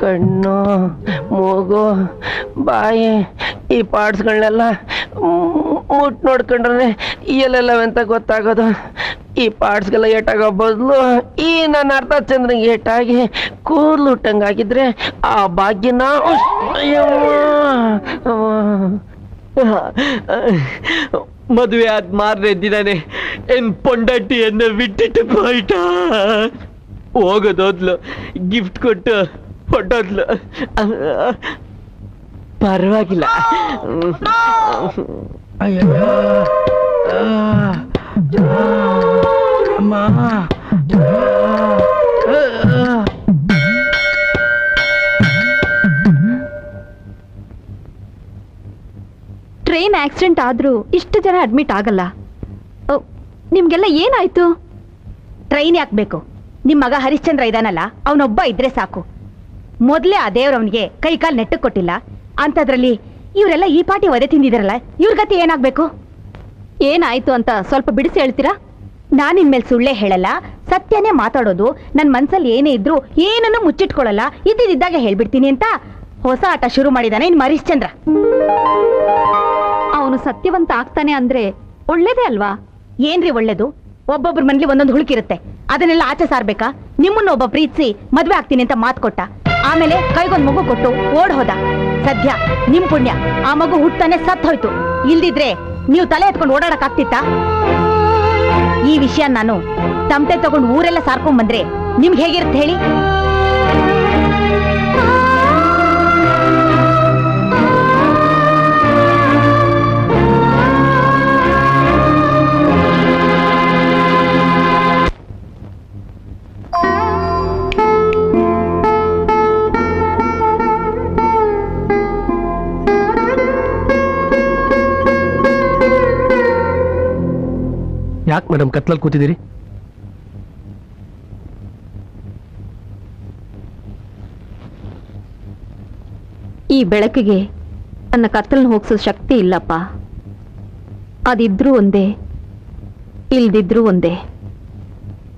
ಕಣ್ಣು, ಮೂಗು, ಬಾಯಿ, ಈ ಪಾರ್ಟ್ಸ್ಗಳನ್ನೆಲ್ಲ ಮುಟ್ ನೋಡ್ಕೊಂಡ್ರೆ ಎಲ್ಲೆಲ್ಲವೆಂತ ಗೊತ್ತಾಗೋದು. ಈ ಪಾರ್ಟ್ಸ್ಗೆಲ್ಲ ಏಟಾಗೋ ಬದಲು ಈ ನನ್ನ ಅರ್ಥ ಚಂದ್ರಂಗೆ ಏಟಾಗಿ ಕೂದಲು ಹುಟ್ಟಂಗಾಗಿದ್ರೆ ಆ ಭಾಗ್ಯನ ಮದುವೆ ಆದ್ ಮಾರನೇ ದಿನನೇ ಏನ್ ಪೊಂಡಟ್ಟಿಯನ್ನ ಬಿಟ್ಟಿಟ್ಟು ಹೋಯ್ಟ. ಹೋಗೋದೋದ್ಲು, ಗಿಫ್ಟ್ ಕೊಟ್ಟು ಹೊಟ್ಟೋದ್ಲು. ಪರವಾಗಿಲ್ಲ. ಟ್ರೈನ್ ಆಕ್ಸಿಡೆಂಟ್ ಆದ್ರೂ ಇಷ್ಟು ಜನ ಅಡ್ಮಿಟ್ ಆಗಲ್ಲ. ನಿಮ್ಗೆಲ್ಲ ಏನಾಯ್ತು? ಟ್ರೈನ್ ಯಾಕೆ ಬೇಕು? ನಿಮ್ ಮಗ ಹರಿಶ್ಚಂದ್ರ ಇದಾನಲ್ಲ, ಅವನೊಬ್ಬ ಇದ್ರೆ ಸಾಕು. ಮೊದ್ಲೇ ಆ ದೇವ್ರವನಿಗೆ ಕೈ ಕಾಲು ನೆಟ್ಟಕ್ಕೆ ಕೊಟ್ಟಿಲ್ಲ ಅಂತದ್ರಲ್ಲಿ ಇವರೆಲ್ಲ ಈ ಪಾಟಿ ಒದೆ ತಿಂದಿದಾರಲ್ಲ, ಇವ್ರ ಗತಿ ಏನಾಗ್ಬೇಕು? ಏನಾಯ್ತು ಅಂತ ಸ್ವಲ್ಪ ಬಿಡಿಸಿ ಹೇಳ್ತೀರಾ? ನಾನ್ ಇನ್ಮೇಲೆ ಸುಳ್ಳೇ ಹೇಳಲ್ಲ, ಸತ್ಯನೇ ಮಾತಾಡೋದು. ನನ್ ಮನ್ಸಲ್ಲಿ ಏನೇ ಇದ್ರು ಏನನ್ನು ಮುಚ್ಚಿಟ್ಕೊಳ್ಳಲ್ಲ, ಇದ್ದಿದ್ದಾಗ ಹೇಳ್ಬಿಡ್ತೀನಿ ಅಂತ ಹೊಸ ಆಟ ಶುರು ಮಾಡಿದಾನೆ ಇನ್ ಹರಿಶ್ಚಂದ್ರ. ಅವನು ಸತ್ಯವಂತ ಆಗ್ತಾನೆ ಅಂದ್ರೆ ಒಳ್ಳೇದೇ ಅಲ್ವಾ? ಏನ್ರಿ ಒಳ್ಳೇದು? ಒಬ್ಬೊಬ್ರ ಮನೇಲಿ ಒಂದೊಂದು ಹುಳುಕಿರುತ್ತೆ, ಅದನ್ನೆಲ್ಲ ಆಚೆ ಸಾರ್ಬೇಕಾ? ನಿಮ್ಮನ್ನ ಒಬ್ಬ ಪ್ರೀತಿಸಿ ಮದ್ವೆ ಆಗ್ತೀನಿ ಅಂತ ಮಾತು ಕೊಟ್ಟ, ಆಮೇಲೆ ಕೈಗೊಂದ್ ಮಗು ಕೊಟ್ಟು ಓಡ್ ಹೋದ. ಸದ್ಯ ನಿಮ್ ಪುಣ್ಯ ಆ ಮಗು ಹುಟ್ಟಾನೆ ಸತ್ ಹೋಯ್ತು. ಇಲ್ದಿದ್ರೆ ನೀವು ತಲೆ ಎತ್ಕೊಂಡು ಓಡಾಡಕ್ ಆಗ್ತಿತ್ತಾ? ಈ ವಿಷಯ ನಾನು ತಮಟೆ ತಗೊಂಡು ಊರೆಲ್ಲ ಸಾರ್ಕೊಂಡ್ ಬಂದ್ರೆ ನಿಮ್ಗೆ ಹೇಗಿರುತ್ತೆ ಹೇಳಿ? ಯಾಕೆ ಮೇಡಮ್ ಕತ್ಲಲ್ಲಿ ಕೂತಿದ್ದೀರಿ? ಈ ಬೆಳಕಿಗೆ ನನ್ನ ಕತ್ತಲನ್ನು ಹೋಗಿಸೋ ಶಕ್ತಿ ಇಲ್ಲಪ್ಪ. ಅದಿದ್ರೂ ಒಂದೇ, ಇಲ್ದಿದ್ರೂ ಒಂದೇ.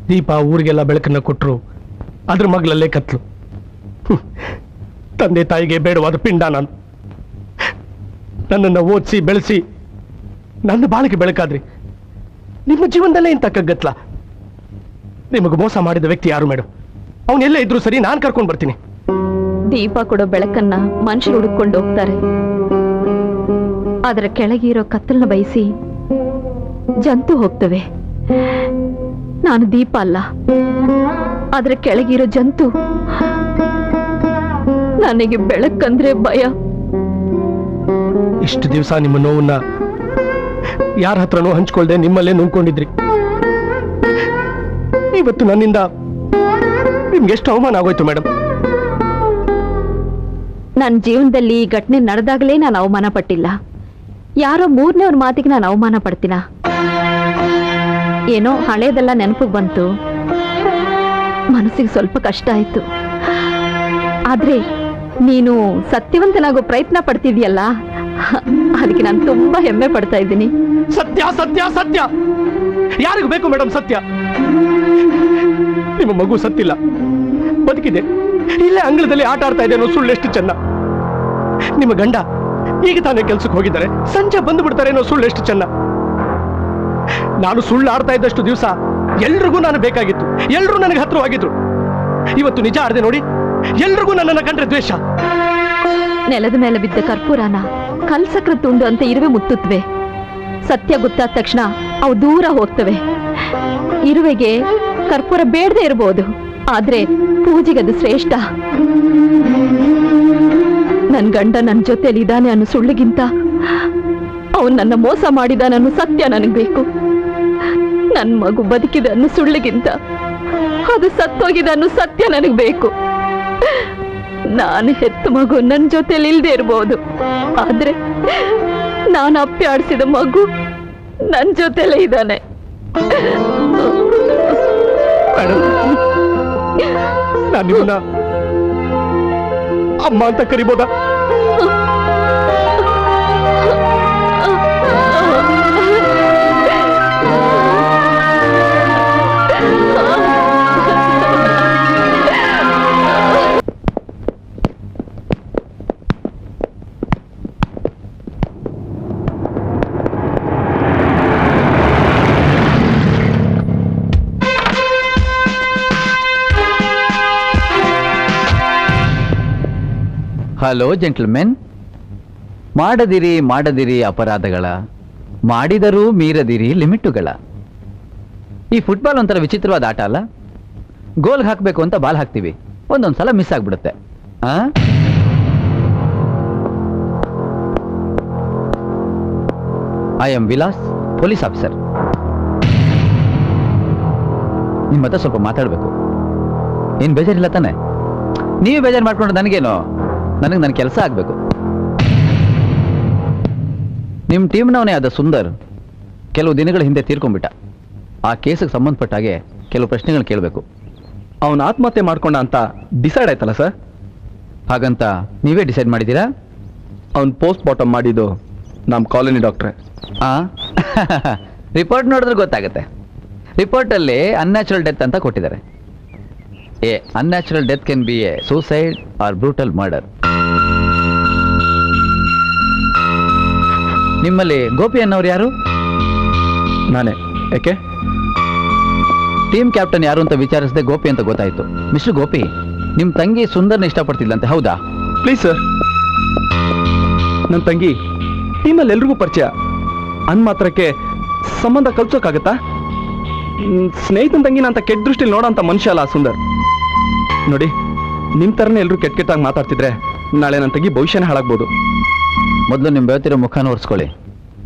ದೀಪ ಊರಿಗೆಲ್ಲ ಬೆಳಕನ್ನ ಕೊಟ್ಟರು, ಅದ್ರ ಮಗಳಲ್ಲೇ ಕತ್ಲು. ತಂದೆ ತಾಯಿಗೆ ಬೇಡವಾದ ಪಿಂಡ ನಾನು. ನನ್ನನ್ನು ಓದಿಸಿ ಬೆಳೆಸಿ ನನ್ನ ಬಾಳಿಗೆ ಬೆಳಕಾದ್ರಿ. ನಿಮ್ಮ ಜೀವನದಲ್ಲೇ ಇಂಥ ಕಗ್ಗತ್ಲ. ನಿಮಗೆ ಮೋಸ ಮಾಡಿದ ವ್ಯಕ್ತಿ ಯಾರು ಮೇಡಮ್? ಅವನೆಲ್ಲ ಇದ್ರು ಸರಿ, ನಾನು ಕರ್ಕೊಂಡು ಬರ್ತೀನಿ. ದೀಪ ಕೊಡೋ ಬೆಳಕನ್ನ ಮನುಷ್ಯರು ಹುಡುಕೊಂಡು ಹೋಗ್ತಾರೆ, ಅದರ ಕೆಳಗಿರೋ ಕತ್ತಲನ್ನ ಬಯಸಿ ಜಂತು ಹೋಗ್ತವೆ. ನಾನು ದೀಪ ಅಲ್ಲ, ಅದರ ಕೆಳಗಿರೋ ಜಂತು. ನನಗೆ ಬೆಳಕಂದ್ರೆ ಭಯ. ಇಷ್ಟು ದಿವಸ ನಿಮ್ಮ ನೋವನ್ನ ಯಾರ ಹತ್ರನೂ ಹಂಚ್ಕೊಳ್ದೆ ನಿಮ್ಮಲ್ಲೇ ನುಂಗ್ಕೊಂಡಿದ್ರಿ. ಇವತ್ತು ನನ್ನಿಂದ ನಿಮ್ಗೆ ಎಷ್ಟು ಅವಮಾನ ಆಗೋಯ್ತು ಮೇಡಮ್. ನನ್ನ ಜೀವನದಲ್ಲಿ ಈ ಘಟನೆ ನಡೆದಾಗಲೇ ನಾನು ಅವಮಾನ ಪಟ್ಟಿಲ್ಲ. ಯಾರೋ ಮೂರನೇವ್ರ ಮಾತಿಗೆ ನಾನು ಅವಮಾನ ಪಡ್ತೀನ? ಏನೋ ಹಳೇದೆಲ್ಲ ನೆನಪಿಗೆ ಬಂತು, ಮನಸ್ಸಿಗೆ ಸ್ವಲ್ಪ ಕಷ್ಟ ಆಯ್ತು. ಆದ್ರೆ ನೀನು ಸತ್ಯವಂತನಾಗೋ ಪ್ರಯತ್ನ ಪಡ್ತಿದ್ಯಲ್ಲ, ಅದಕ್ಕೆ ನಾನು ತುಂಬಾ ಹೆಮ್ಮೆ ಪಡ್ತಾ ಇದ್ದೀನಿ. ಸತ್ಯ ಸತ್ಯ ಸತ್ಯ ಯಾರಿಗೂ ಬೇಕು ಮೇಡಮ್ ಸತ್ಯ? ನಿಮ್ಮ ಮಗು ಸತ್ತಿಲ್ಲ, ಬದುಕಿದೆ, ಇಲ್ಲೇ ಅಂಗಳದಲ್ಲಿ ಆಟ ಆಡ್ತಾ ಇದೆ ಅನ್ನೋ ಸುಳ್ಳು ಎಷ್ಟು ಚೆನ್ನ. ನಿಮ್ಮ ಗಂಡ ಈಗ ತಾನೇ ಕೆಲ್ಸಕ್ಕೆ ಹೋಗಿದ್ದಾರೆ, ಸಂಜೆ ಬಂದು ಬಿಡ್ತಾರೆ ಅನ್ನೋ ಸುಳ್ಳು ಎಷ್ಟು ಚೆನ್ನ. ನಾನು ಸುಳ್ಳು ಆಡ್ತಾ ಇದ್ದಷ್ಟು ದಿವಸ ಎಲ್ರಿಗೂ ನಾನು ಬೇಕಾಗಿತ್ತು, ಎಲ್ರೂ ನನಗೆ ಹತ್ರವಾಗಿದ್ರು. ಇವತ್ತು ನಿಜ ಆಡದೆ ನೋಡಿ, ಎಲ್ರಿಗೂ ನನ್ನನ್ನು ಕಂಡ್ರೆ ದ್ವೇಷ. ನೆಲದ ಮೇಲೆ ಬಿದ್ದ ಕರ್ಪೂರನ ಕಲ್ಸಕ್ರ ತುಂಡು ಅಂತ ಇರುವೆ ಮುತ್ತುತ್ತವೆ. ಸತ್ಯ ಗೊತ್ತಾದ ತಕ್ಷಣ ಅವು ದೂರ ಹೋಗ್ತವೆ. ಇರುವೆಗೆ ಕರ್ಪೂರ ಬೇಡದೆ ಇರಬಹುದು, ಆದ್ರೆ ಪೂಜೆಗದು ಶ್ರೇಷ್ಠ. ನನ್ ಗಂಡ ನನ್ನ ಜೊತೆಲಿ ಇದ್ದಾನೆ ಅನ್ನೋ ಸುಳ್ಳಿಗಿಂತ ಅವನ್ ನನ್ನ ಮೋಸ ಮಾಡಿದಾನೆ ಅನ್ನೋ ಸತ್ಯ ನನಗ್ ಬೇಕು. ನನ್ ಮಗು ಬದುಕಿದೆ ಅನ್ನೋ ಸುಳ್ಳಿಗಿಂತ ಅದು ಸತ್ತೋಗಿದೆ ಅನ್ನೋ ಸತ್ಯ ನನಗ್ ಬೇಕು. ನಾನು ಹೆತ್ತ ಮಗು ನನ್ನ ಜೊತೆಲಿ ಇಲ್ದೇ ಇರಬಹುದು, ಆದ್ರೆ ನಾನು ಅಪ್ಪಿ ಆಡಿಸಿದ ಮಗು ನನ್ನ ಜೊತೆಲೇ ಇದ್ದಾನೆ. ನಾನು ನಿಮ್ಮನ್ನ ಅಮ್ಮ ಅಂತ ಕರಿಬೋದಾ? ಹಲೋ ಜೆಂಟಲ್ಮೆನ್, ಮಾಡದಿರಿ ಅಪರಾಧಗಳ, ಮಾಡಿದರೂ ಮೀರದಿರಿ ಲಿಮಿಟುಗಳ. ಈ ಫುಟ್ಬಾಲ್ ಒಂಥರ ವಿಚಿತ್ರವಾದ ಆಟ ಅಲ್ಲ? ಗೋಲ್ ಹಾಕಬೇಕು ಅಂತ ಬಾಲ್ ಹಾಕ್ತೀವಿ, ಒಂದೊಂದ್ಸಲ ಮಿಸ್ ಆಗ್ಬಿಡುತ್ತೆ. I am Vilas, police officer. ನಿಮ್ಮ ಹತ್ರ ಸ್ವಲ್ಪ ಮಾತಾಡಬೇಕು. ಏನು ಬೇಜಾರಿಲ್ಲ ತಾನೆ? ನೀವು ಬೇಜಾರು ಮಾಡ್ಕೊಂಡು ನನಗೇನು? ನನಗೆ ನನ್ನ ಕೆಲಸ ಆಗಬೇಕು. ನಿಮ್ಮ ಟೀಮ್ನವನೇ ಆದ ಸುಂದರ್ ಕೆಲವು ದಿನಗಳ ಹಿಂದೆ ತೀರ್ಕೊಂಡ್ಬಿಟ್ಟ. ಆ ಕೇಸಿಗೆ ಸಂಬಂಧಪಟ್ಟ ಹಾಗೆ ಕೆಲವು ಪ್ರಶ್ನೆಗಳು ಕೇಳಬೇಕು. ಅವನು ಆತ್ಮಹತ್ಯೆ ಮಾಡ್ಕೊಂಡ ಅಂತ ಡಿಸೈಡ್ ಆಯ್ತಲ್ಲ ಸರ್? ಹಾಗಂತ ನೀವೇ ಡಿಸೈಡ್ ಮಾಡಿದ್ದೀರಾ? ಅವ್ನು ಪೋಸ್ಟ್ ಮಾರ್ಟಮ್ ಮಾಡಿದ್ದು ನಮ್ಮ ಕಾಲೋನಿ ಡಾಕ್ಟ್ರೆ. ರಿಪೋರ್ಟ್ ನೋಡಿದ್ರೆ ಗೊತ್ತಾಗುತ್ತೆ. ರಿಪೋರ್ಟಲ್ಲಿ ಅನ್ಯಾಚುರಲ್ ಡೆತ್ ಅಂತ ಕೊಟ್ಟಿದ್ದಾರೆ. Unnatural death can be a suicide or brutal murder. ನಿಮ್ಮಲ್ಲಿ ಗೋಪಿ ಅನ್ನೋರು ಯಾರು? ನಾನೇ. ಯಾಕೆ? ಟೀಮ್ ಕ್ಯಾಪ್ಟನ್ ಯಾರು ಅಂತ ವಿಚಾರಿಸದೆ ಗೋಪಿ ಅಂತ ಗೊತ್ತಾಯ್ತು. ಮಿಸ್ಟರ್ ಗೋಪಿ, ನಿಮ್ಮ ತಂಗಿ ಸುಂದರ್ನ ಇಷ್ಟಪಡ್ತಿಲ್ಲಂತೆ, ಹೌದಾ? ಪ್ಲೀಸ್ ಸರ್, ನನ್ನ ತಂಗಿ ಟೀಮಲ್ಲಿ ಎಲ್ರಿಗೂ ಪರಿಚಯ ಮಾತ್ರಕ್ಕೆ ಸಂಬಂಧ ಕಲ್ಸೋಕ್ಕಾಗತ್ತಾ? ಸ್ನೇಹಿತನ ತಂಗಿನ ಅಂತ ಕೆಟ್ಟ ದೃಷ್ಟಿಲಿ ನೋಡೋಂಥ ಮನುಷ್ಯ ಅಲ್ಲ ಸುಂದರ್. ನೋಡಿ, ನಿಮ್ಮ ಥರನೇ ಎಲ್ಲರೂ ಕೆಟ್ಟಾಗಿ ಮಾತಾಡ್ತಿದ್ರೆ ನಾಳೆ ನನ್ನ ತಂಗಿ ಭವಿಷ್ಯನೇ ಹಾಳಾಗ್ಬೋದು. ಮೊದಲು ನಿಮ್ಮ ಬೆವತಿರೋ ಮುಖನ ಒರೆಸ್ಕೊಳ್ಳಿ.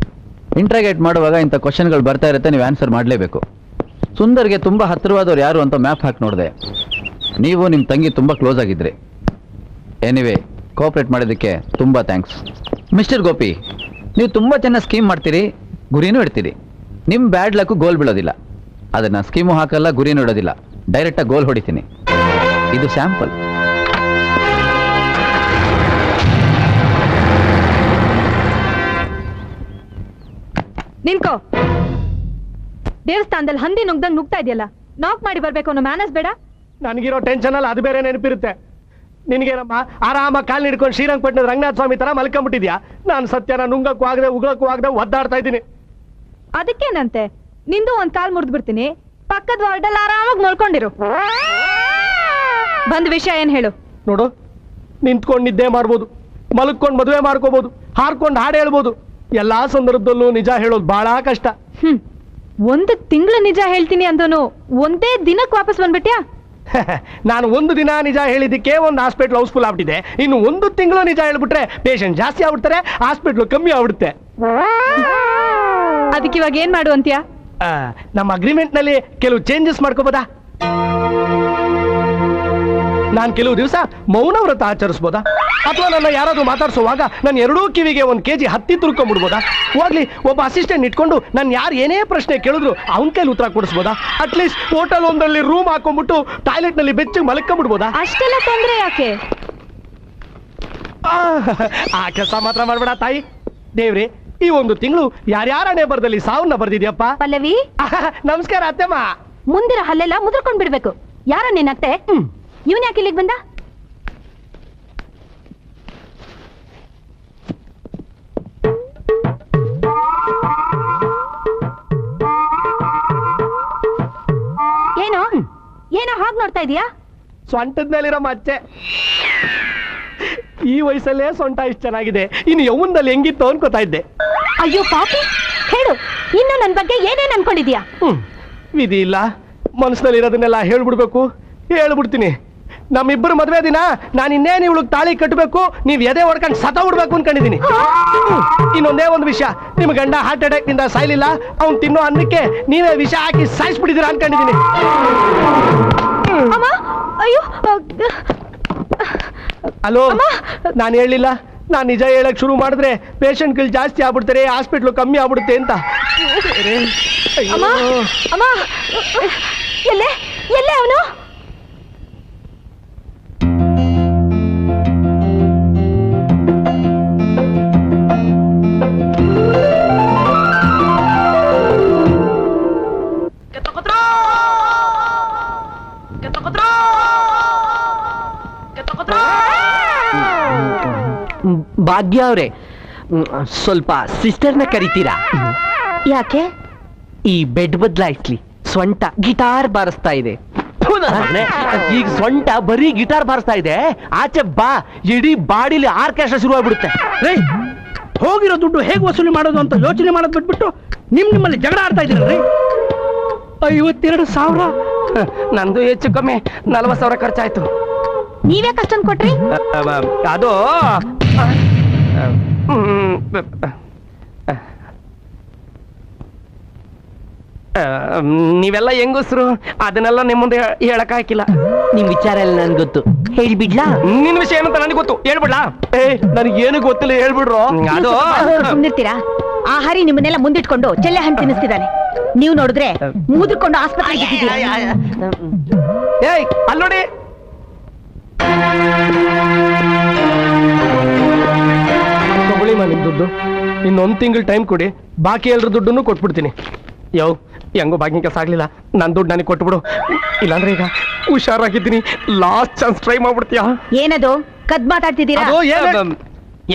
ಇಂಟ್ರಾಗೇಟ್ ಮಾಡುವಾಗ ಇಂಥ ಕ್ವಶನ್ಗಳು ಬರ್ತಾ ಇರುತ್ತೆ, ನೀವು ಆನ್ಸರ್ ಮಾಡಲೇಬೇಕು. ಸುಂದರ್ಗೆ ತುಂಬ ಹತ್ತಿರವಾದವ್ರು ಯಾರು ಅಂತ ಮ್ಯಾಪ್ ಹಾಕಿ ನೋಡಿದೆ. ನೀವು ನಿಮ್ಮ ತಂಗಿ ತುಂಬ ಕ್ಲೋಸ್ ಆಗಿದ್ರಿ. ಎನಿವೇ, ಕೋಆಪ್ರೇಟ್ ಮಾಡೋದಕ್ಕೆ ತುಂಬ ಥ್ಯಾಂಕ್ಸ್. ಮಿಸ್ಟರ್ ಗೋಪಿ, ನೀವು ತುಂಬ ಚೆನ್ನಾಗಿ ಸ್ಕೀಮ್ ಮಾಡ್ತೀರಿ, ಗುರಿನೂ ಇಡ್ತೀರಿ. ನಿಮ್ಮ ಬ್ಯಾಡ್ ಲಕ್ಕು ಗೋಲ್ ಬೀಳೋದಿಲ್ಲ. ಅದನ್ನು ಸ್ಕೀಮು ಹಾಕಲ್ಲ, ಗುರಿನೂ ಇಡೋದಿಲ್ಲ, ಡೈರೆಕ್ಟಾಗಿ ಗೋಲ್ ಹೊಡಿತೀನಿ. ಇದು ಸ್ಯಾಂಪಲ್. ನಿನ್ಕೋ. ದೇವಸ್ಥಾನದಲ್ಲಿ ಹಂದಿ ನುಗ್ದಂಗ್ ನುಗ್ತಾ ಇದೆಯಲ್ಲ, ನಾಕ್ ಮಾಡಿ ಬರ್ಬೇಕು ಅನ್ನೋ ಮ್ಯಾನಸ್ ಬೇಡ? ನನಗಿರೋ ಟೆನ್ಷನ್ ಅಲ್ಲಿ ಅದು ಬೇರೆ ನೆನಪಿರುತ್ತೆ. ನಿನಗೇನಮ್ಮ, ಆರಾಮಾಗಿ ಕಾಲು ಹಿಡ್ಕೊಂಡು ಶ್ರೀರಂಗಪಟ್ಟಣದ ರಂಗನಾಥ ಸ್ವಾಮಿ ತರ ಮಲ್ಕೊಂಡ್ಬಿಟ್ಟಿದ್ಯಾ? ನಾನು ಸತ್ಯನ ನುಂಗಕ್ಕೂ ಆಗದೆ ಉಗ್ಳಕ್ಕೂ ಆಗದೆ ಒದ್ದಾಡ್ತಾ ಇದ್ದೀನಿ. ಅದಕ್ಕೇನಂತೆ, ನಿಂದು ಒಂದ್ ಕಾಲ್ ಮುರಿದ್ ಬಿಡ್ತೀನಿ, ಪಕ್ಕದ ವಾರ್ಡಲ್ಲಿ ಆರಾಮಾಗಿ ಮಲ್ಕೊಂಡಿರು. ಬಂದ್ ವಿಷಯ ಏನ್ ಹೇಳು? ನೋಡು, ನಿಂತ್ಕೊಂಡು ನಿದ್ದೆ ಮಾಡ್ಬೋದು, ಮಲ್ಕೊಂಡು ಮದುವೆ ಮಾಡ್ಕೋಬಹುದು, ಹಾರ್ಕೊಂಡು ಹಾಡು ಹೇಳ್ಬೋದು. ಎಲ್ಲಾ ಸಂದರ್ಭದಲ್ಲೂ ನಿಜ ಹೇಳೋದು ಬಹಳ ಕಷ್ಟ. ಒಂದು ತಿಂಗಳು ನಿಜ ಹೇಳ್ತೀನಿ ಅಂದನು ಒಂದೇ ದಿನಕ್ಕೆ ವಾಪಸ್ ಬಂದ್ಬಿಟ್ಯಾ? ನಾನು ಒಂದು ದಿನ ನಿಜ ಹೇಳಿದ್ದಕ್ಕೆ ಒಂದು ಹಾಸ್ಪಿಟ್ಲ್ ಹೌಸ್ಫುಲ್ ಆಗ್ಬಿಟ್ಟಿದೆ. ಇನ್ನು ಒಂದು ತಿಂಗಳು ನಿಜ ಹೇಳ್ಬಿಟ್ರೆ ಪೇಷಂಟ್ ಜಾಸ್ತಿ ಆಗ್ಬಿಡ್ತಾರೆ, ಹಾಸ್ಪಿಟ್ಲು ಕಮ್ಮಿ ಆಗ್ಬಿಡುತ್ತೆ. ಅದಕ್ಕೆ ಇವಾಗ ಏನ್ ಮಾಡು ಅಂತ್ಯಾ? ನಮ್ಮ ಅಗ್ರಿಮೆಂಟ್ ನಲ್ಲಿ ಕೆಲವು ಚೇಂಜಸ್ ಮಾಡ್ಕೋಬೋದಾ? ನಾನು ಕೆಲವು ದಿವಸ ಮೌನ ವ್ರತ ಆಚರಿಸ್ಬೋದಾ? ಅಥವಾ ನನ್ನ ಯಾರಾದ್ರೂ ಮಾತಾಡ್ಸೋವಾಗ ನನ್ನ ಎರಡೂ ಕಿವಿಗೆ 1 kg ಹತ್ತಿ ತುರ್ಕೊಂಡ್ಬಿಡ್ಬೋದಾ? ಹೋಗ್ಲಿ, ಒಬ್ಬ ಅಸಿಸ್ಟೆಂಟ್ ಇಟ್ಕೊಂಡು ನಾನು ಯಾರು ಏನೇ ಪ್ರಶ್ನೆ ಕೇಳಿದ್ರು ಅವನ ಕೈಲಿ ಉತ್ತರ ಕೊಡಿಸ್ಬೋದಾ? ಅಟ್ಲೀಸ್ಟ್ ಹೋಟೆಲ್ ಒಂದರಲ್ಲಿ ರೂಮ್ ಹಾಕೊಂಡ್ಬಿಟ್ಟು ಟಾಯ್ಲೆಟ್ ನಲ್ಲಿ ಬೆಚ್ಚಗೆ ಮಲ್ಕೊಂಡ್ಬಿಡ್ಬೋದಾ? ಅಷ್ಟೆಲ್ಲ ತೊಂದ್ರೆ ಯಾಕೆ? ಆ ಕೆಲಸ ಮಾತ್ರ ಮಾಡ್ಬೇಡ ತಾಯಿ. ದೇವ್ರಿ, ಈ ಒಂದು ತಿಂಗಳು ಯಾರ್ಯಾರನೇ ಬರ್ದಲ್ಲಿ ಸಾವನ್ನ ಬರ್ದಿದ್ಯಪ್ಪ. ಪಲ್ಲವಿ, ನಮಸ್ಕಾರ ಅತ್ತೆಮ್ಮ. ಮುಂದಿನ ಹಲ್ಲೆಲ್ಲ ಮುದ್ರಕೊಂಡ್ ಬಿಡ್ಬೇಕು. ಯಾರ ನಿನ್ನತ್ತೆ? ಇವನ್ ಯಾಕೆ ಇಲ್ಲಿಗೆ ಬಂದ? ಏನೋ ಏನೋ ಹಾಗೆ ನೋಡ್ತಾ ಇದೀಯಾ? ಸೊಂಟದ ಮೇಲಿರೋ ಮಚ್ಚೆ. ಈ ವಯಸ್ಸಲ್ಲೇ ಸೊಂಟ ಇಷ್ಟು ಚೆನ್ನಾಗಿದೆ, ಇನ್ನು ಯೌವನದಲ್ಲಿ ಹೆಂಗಿತ್ತು ಅನ್ಕೋತಾ ಇದ್ದೆ. ಅಯ್ಯೋ ಪಾಪಿ, ಹೇಳು, ಇನ್ನು ನನ್ನ ಬಗ್ಗೆ ಏನೇನ್ ಅನ್ಕೊಂಡಿದ್ಯಾ? ವಿಧಿ ಇಲ್ಲ, ಮನಸ್ಸಿನಲ್ಲಿ ಇರೋದನ್ನೆಲ್ಲ ಹೇಳ್ಬಿಡ್ಬೇಕು. ಹೇಳ್ಬಿಡ್ತೀನಿ. ನಮ್ಮಿಬ್ಬರು ಮದುವೆ ದಿನ ನಾನು ಇನ್ನೇನು ಇವಳಿಗೆ ತಾಳಿ ಕಟ್ಟಬೇಕು, ನೀವು ಎದೆ ಹೊಡ್ಕೊಂಡು ಸತ ಉಡ್ಬೇಕು ಅನ್ಕೊಂಡಿದ್ದೀನಿ. ಇನ್ನೊಂದೇ ಒಂದು ವಿಷಯ, ನಿಮ್ಮ ಗಂಡ ಹಾರ್ಟ್ ಅಟ್ಯಾಕ್ ನಿಂದ ಸಾಯ್ಲಿಲ್ಲ, ಅವ್ನು ತಿನ್ನೋ ಅನ್ನಕ್ಕೆ ನೀವೇ ವಿಷ ಹಾಕಿ ಸಾಯಿಸ್ಬಿಟ್ಟಿದ್ದೀರಾ ಅನ್ಕೊಂಡಿದ್ದೀನಿ. ಹಲೋ, ನಾನು ಹೇಳಿಲ್ಲ, ನಾನು ನಿಜ ಹೇಳಕ್ ಶುರು ಮಾಡಿದ್ರೆ ಪೇಷಂಟ್ಗಳು ಜಾಸ್ತಿ ಆಗ್ಬಿಡ್ತಾರೆ, ಹಾಸ್ಪಿಟ್ಲು ಕಮ್ಮಿ ಆಗ್ಬಿಡುತ್ತೆ ಅಂತ. ಎಲ್ಲೇ ಎಲ್ಲೇ ಅವನು? ಭಾಗ್ಯ ಅವ್ರೆ, ಸ್ವಲ್ಪ ಸಿಸ್ಟರ್ನ ಕರಿತೀರಾ? ಯಾಕೆ? ಈ ಬೆಡ್ ಬದಲಾಯಿಸ್ಲಿ, ಸೊಂಟ ಗಿಟಾರ್ ಬಾರಿಸ್ತಾ ಇದೆ. ಈಗ ಸೊಂಟ ಬರೀ ಗಿಟಾರ್ ಬಾರಿಸ್ತಾ ಇದೆ, ಆಚೆ ಬಾ, ಇಡೀ ಬಾಡಿಲಿ ಆರ್ಕೆಸ್ಟ್ರಾ ಶುರುವಾಗ್ಬಿಡುತ್ತೆ. ಹೋಗಿರೋ ದುಡ್ಡು ಹೇಗೆ ವಸೂಲಿ ಮಾಡೋದು ಅಂತ ಯೋಚನೆ ಮಾಡೋದು ಬಿಟ್ಬಿಟ್ಟು ನಿಮ್ಮಲ್ಲಿ ಜಗಳ ಆಡ್ತಾ ಇದ್ದೀರಲ್ರಿ. 52,000. ನಂದು ಹೆಚ್ಚು ಕಮ್ಮಿ 40,000 ಖರ್ಚಾಯ್ತು. ನೀವೇ ಕಷ್ಟೊಂದು ಕೊಟ್ರಿ? ಅದು ನೀವೆಲ್ಲ ಹೆಂಗಸ್ರು, ಅದನ್ನೆಲ್ಲ ನಿಮ್ಮ ಮುಂದೆ ಹೇಳಕ್ ಹಾಕಿಲ್ಲ. ನಿಮ್ ವಿಚಾರ ಎಲ್ಲ ನನ್ಗೆ ಗೊತ್ತು, ಹೇಳ್ಬಿಡ್ಲಾ? ನಿನ್ ವಿಷಯ ಏನಂತ ನನಗೆ ಗೊತ್ತು, ಹೇಳ್ಬಿಡ್ಲಾ? ನನಗೇನು ಗೊತ್ತಿಲ್ಲ, ಹೇಳ್ಬಿಡ್ರು. ಅದು ಮುಂದಿರ್ತೀರಾ? ಆ ಹರಿ ನಿಮ್ಮನ್ನೆಲ್ಲ ಮುಂದಿಟ್ಕೊಂಡು ಚೆಲ್ಲೆ ಹಣ್ಣು ತಿನ್ನಿಸ್ತಿದ್ದಾನೆ. ನೀವು ನೋಡಿದ್ರೆ ಮುದ್ಕೊಂಡು ಆಸ್ಪತ್ರೆಗೆ ಏಯ್ ಅಲ್ಲಿ ನೋಡಿ, ತಗೊಳ್ಳಿಮ್ಮ ನಿಮ್ ದುಡ್ಡು. ಇನ್ನೊಂದು ತಿಂಗಳು ಟೈಮ್ ಕೊಡಿ, ಬಾಕಿ ಎಲ್ಲರ ದುಡ್ಡನ್ನು ಕೊಟ್ಬಿಡ್ತೀನಿ. ಹೆಂಗೋ ಬಾಗಿನ ಕೆಲಸ ಆಗ್ಲಿಲ್ಲ, ನನ್ನ ದುಡ್ಡು ನನಗೆ ಕೊಟ್ಬಿಡು. ಇಲ್ಲಾಂದ್ರೆ ಈಗ ಹುಷಾರಾಗಿದ್ದೀನಿ, ಲಾಸ್ಟ್ ಚಾನ್ಸ್ ಟ್ರೈ ಮಾಡ್ಬಿಡ್ತೀಯಾ? ಏನದು ಕದ್ ಮಾತಾಡ್ತಿದ್ದೀರಾ?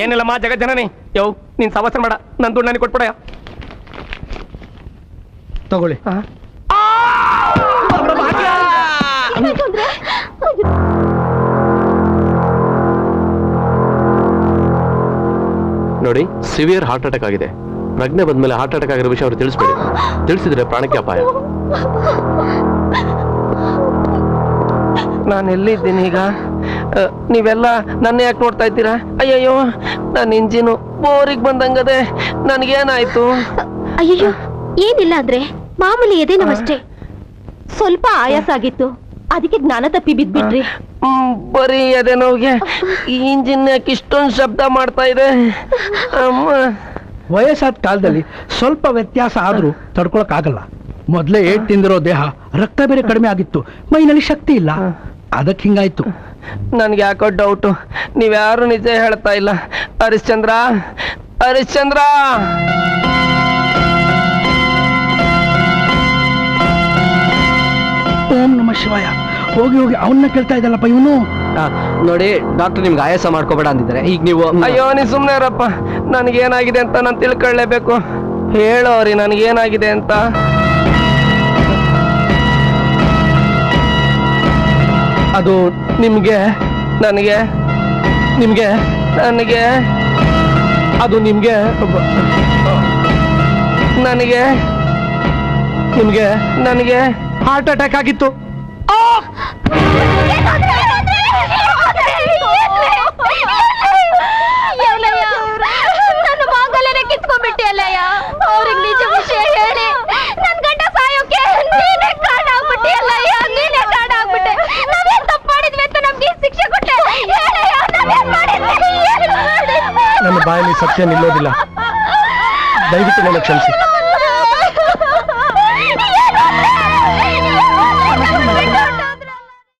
ಏನಿಲ್ಲಮ್ಮ ಜಗಜ್ಜನನಿ, ನೀನ್ ಸವಾಸನ ಮಾಡ, ನನ್ನ ದುಡ್ಡು ನನಗೆ ಕೊಟ್ಬಿಡ. ತಗೊಳ್ಳಿ. ನೋಡಿ, ಸಿವಿಯರ್ ಹಾರ್ಟ್ ಅಟ್ಯಾಕ್ ಆಗಿದೆ. ಪ್ರಜ್ಞೆ ಬಂದ್ಮೇಲೆ ಹಾರ್ಟ್ ಅಟ್ಯಾಕ್ ಆಗಿರೋ ವಿಷಯ ಅವ್ರು ತಿಳಿಸ್ಬೇಡಿ. ತಿಳಿಸಿದ್ರೆ ಪ್ರಾಣಕ್ಕೆ ಅಪಾಯ. ನಾನು ಎಲ್ಲಿದ್ದೀನಿ ಈಗ? ನೀವೆಲ್ಲ ನನ್ನ ಯಾಕೆ ನೋಡ್ತಾ ಇದ್ದೀರಾ? ಅಯ್ಯಯ್ಯೋ, ನನ್ನ ಇಂಜಿನು ಬೋರಿಗೆ ಬಂದಂಗದೆ. ನನಗೇನಾಯ್ತು? ಅಯ್ಯೋ, ಏನಿಲ್ಲ ಅಂದ್ರೆ ಮಾಮೂಲಿ ಎದೆ ನೋವಷ್ಟೇ. ಸ್ವಲ್ಪ ಆಯಾಸ ಆಗಿತ್ತು, ಅದಕ್ಕೆ ಜ್ಞಾನ ತಪ್ಪಿ ಬಿದ್ಬಿಟ್ರಿ. ಬರೀ ಎದೆ ನೋವಿಗೆ ಈ ಇಂಜಿನ್ ಯಾಕೆ ಇಷ್ಟೊಂದು ಶಬ್ದ ಮಾಡ್ತಾ ಇದೆ? ವಯಸ್ಸಾದ ಕಾಲದಲ್ಲಿ ಸ್ವಲ್ಪ ವ್ಯತ್ಯಾಸ ಆದ್ರೂ ತಡ್ಕೊಳಕ್ ಆಗಲ್ಲ. ಮೊದ್ಲೇ ಏಟ್ ತಿಂದಿರೋ ದೇಹ, ರಕ್ತ ಬೇರೆ ಕಡಿಮೆ ಆಗಿತ್ತು, ಮೈನಲ್ಲಿ ಶಕ್ತಿ ಇಲ್ಲ, ಅದಕ್ಕೆ ಹಿಂಗಾಯ್ತು. ನನ್ಗೆ ಯಾಕೋ ಡೌಟು, ನೀವ್ಯಾರು ನಿಜ ಹೇಳ್ತಾ ಇಲ್ಲ. ಹರಿಶ್ಚಂದ್ರ, ಹರಿಶ್ಚಂದ್ರ, ಓಂ ನಮ ಶಿವಾಯ. ಹೋಗಿ ಹೋಗಿ ಅವನ್ನ ಕೇಳ್ತಾ ಇದ್ದಲ್ಲಪ್ಪ ಇವನು. ನೋಡಿ ಡಾಕ್ಟರ್, ನಿಮ್ಗೆ ಆಯಾಸ ಮಾಡ್ಕೋಬೇಡ ಅಂದಿದ್ದಾರೆ. ಈಗ ನೀವು ಅಯ್ಯೋ ನೀ ಸುಮ್ನೆ ಇರಪ್ಪ. ನನಗೇನಾಗಿದೆ ಅಂತ ನಾನು ತಿಳ್ಕೊಳ್ಳೇಬೇಕು. ಹೇಳೋರಿ ನನಗೇನಾಗಿದೆ ಅಂತ. ಅದು ನಿಮ್ಗೆ, ನನಗೆ, ನಿಮ್ಗೆ, ನನಗೆ, ಅದು ನಿಮ್ಗೆ, ನನಗೆ, ನಿಮ್ಗೆ, ನನಗೆ ಹಾರ್ಟ್ ಅಟ್ಯಾಕ್ ಆಗಿತ್ತು. ನನ್ನ ಮಾಂಗಲ್ಯನ ಕಿತ್ಕೊಂಡ್ಬಿಟ್ಟೆ ಅಲ್ಲಯ್ಯ. ಅವ್ರಿಗೆ ನಿಜ ವಿಷಯ ಹೇಳಿ ನನ್ ಗಂಡ ಸಾಯೋಕೆ ನೀನೇ ಕಾರಣ ಆಗ್ಬಿಟ್ಟೆ ಅಲ್ಲಯ್ಯ, ನೀನೇ ಕಾರಣ ಆಗ್ಬಿಟ್ಟೆ. ನಾವೇನ್ ತಪ್ಪು ಮಾಡಿದ್ವಿ ಅಂತ ನಮ್ಗೆ ಶಿಕ್ಷೆ ಕೊಟ್ಟೆ ಹೇಳಯ್ಯ. ನಾವೇನ್ ಮಾಡಿದ್ವಿ? ನನ್ನ ಬಾಯಲ್ಲಿ ಸತ್ಯ ನಿಲ್ಲೋದಿಲ್ಲ, ದಯವಿಟ್ಟು ನನ್ನ ಕ್ಷಮಿಸಿ.